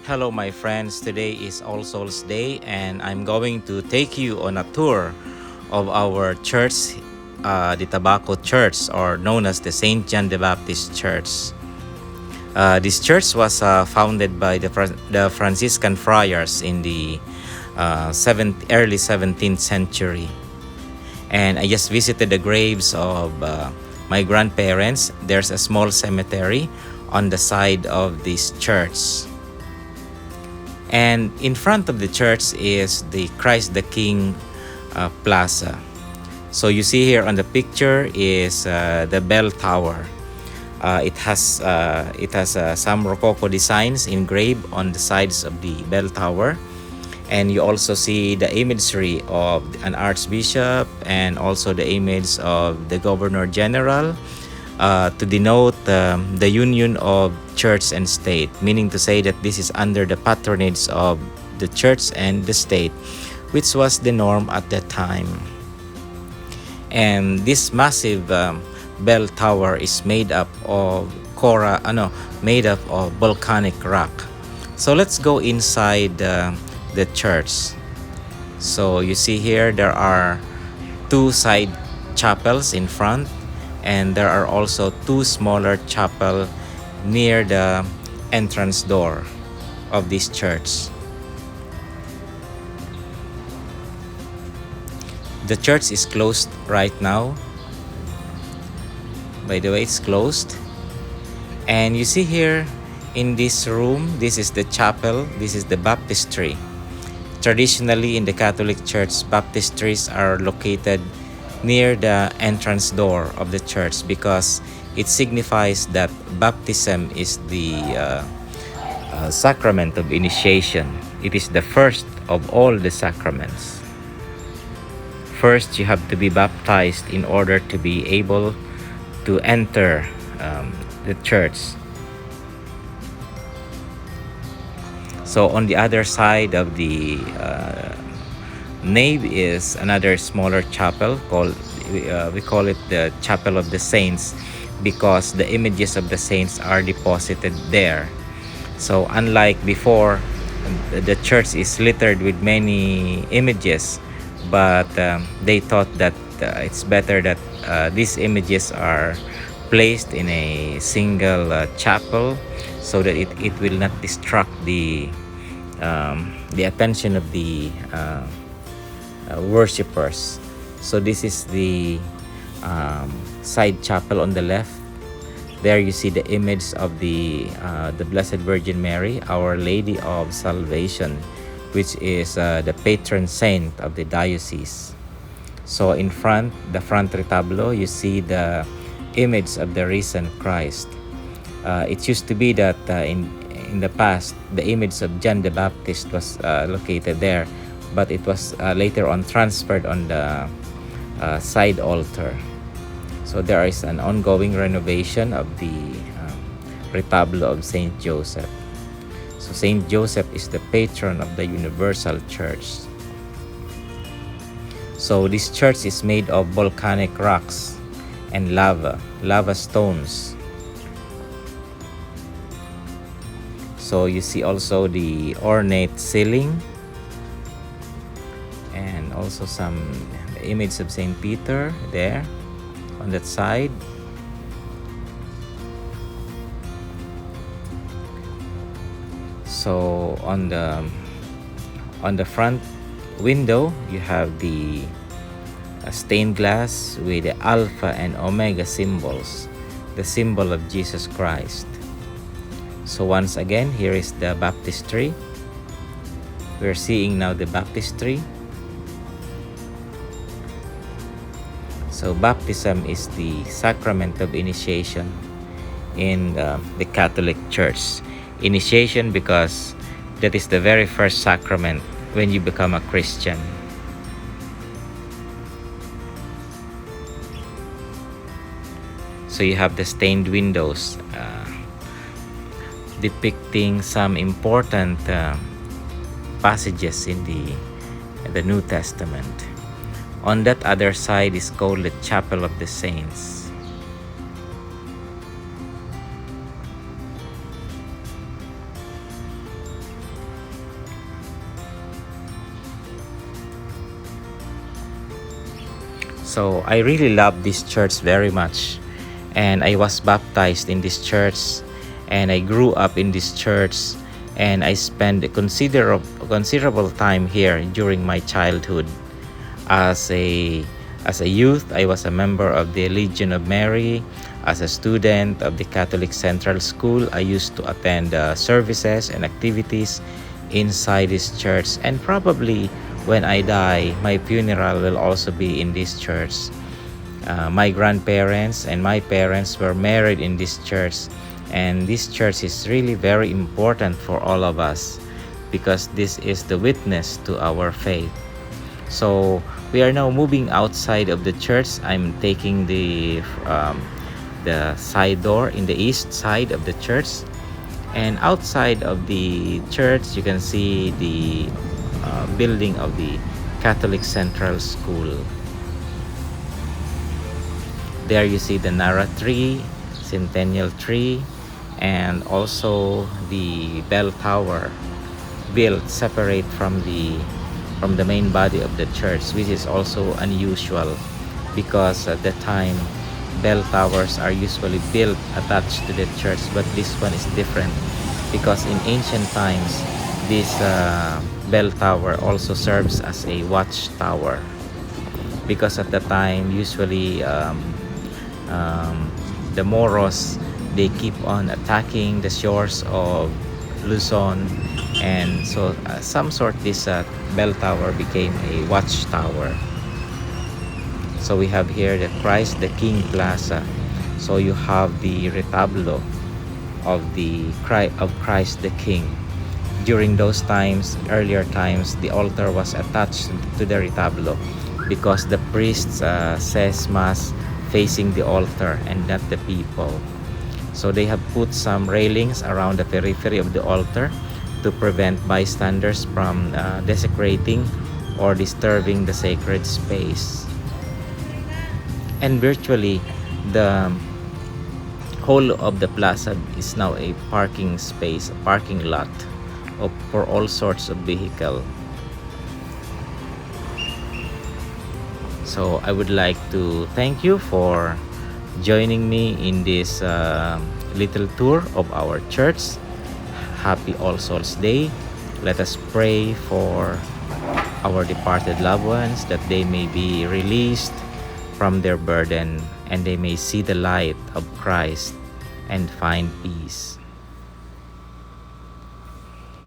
Hello, my friends. Today is All Souls Day, and I'm going to take you on a tour of our church, the Tabaco Church, or known as the Saint John the Baptist Church. This church was founded by the Franciscan friars in the early 17th century. And I just visited the graves of my grandparents. There's a small cemetery on the side of this church. And in front of the church is the Christ the King Plaza. So you see here on the picture is the bell tower. It has some Rococo designs engraved on the sides of the bell tower. And you also see the imagery of an archbishop and also the image of the governor general to denote the union of church and state, meaning to say that this is under the patronage of the church and the state, which was the norm at that time. And this massive bell tower is made up of volcanic rock. So let's go inside the church. So you see here there are two side chapels in front, and there are also two smaller chapel near the entrance door of this church. The church is closed right now. By the way, it's closed. And you see here in this room, this is the chapel, this is the baptistry. Traditionally in the Catholic Church, baptistries are located near the entrance door of the church because it signifies that baptism is the sacrament of initiation. It is the first of all the sacraments. First, you have to be baptized in order to be able to enter the church. So on the other side of the nave is another smaller chapel called we call it the Chapel of the Saints because the images of the saints are deposited there. So unlike before, the church is littered with many images, but they thought that it's better that these images are placed in a single chapel so that it will not distract the attention of the worshippers. So this is the side chapel on the left. There you see the image of the Blessed Virgin Mary, Our Lady of Salvation, which is the patron saint of the diocese. So in front, the front retablo, you see the image of the risen Christ. It used to be that in the past, the image of John the Baptist was located there, but it was later on transferred on the side altar. So there is an ongoing renovation of the retablo of Saint Joseph. So Saint Joseph is the patron of the Universal Church. So this church is made of volcanic rocks and lava stones. So you see also the ornate ceiling and also some image of Saint Peter there on that side. So on the front window you have the stained glass with the Alpha and Omega symbols, the symbol of Jesus Christ. So once again, here is the baptistry. We're seeing now the baptistry. So baptism is the sacrament of initiation in the Catholic Church. Initiation because that is the very first sacrament when you become a Christian. So you have the stained windows depicting some important passages in the New Testament. On that other side is called the Chapel of the Saints. So I really love this church very much. And I was baptized in this church, and I grew up in this church, and I spent a considerable time here during my childhood. As a youth, I was a member of the Legion of Mary. As a student of the Catholic Central School, I used to attend services and activities inside this church. And probably when I die, my funeral will also be in this church. My grandparents and my parents were married in this church, and this church is really very important for all of us because this is the witness to our faith. So we are now moving outside of the church. I'm taking the side door in the east side of the church, and outside of the church you can see the building of the Catholic Central School. There you see the Nara tree, centennial tree, and also the bell tower built separate from the main body of the church, which is also unusual because at that time bell towers are usually built attached to the church, but this one is different because in ancient times this bell tower also serves as a watchtower, because at the time usually the Moros, they keep on attacking the shores of Luzon, and so some sort this bell tower became a watchtower. So we have here the Christ the King Plaza. So you have the retablo of Christ the King. During those times, earlier times, the altar was attached to the retablo because the priests says mass facing the altar and not the people. So they have put some railings around the periphery of the altar to prevent bystanders from desecrating or disturbing the sacred space. And virtually the whole of the plaza is now a parking space, a parking lot for all sorts of vehicle. So I would like to thank you for joining me in this little tour of our church. Happy All Souls Day. Let us pray for our departed loved ones, that they may be released from their burden and they may see the light of Christ and find peace.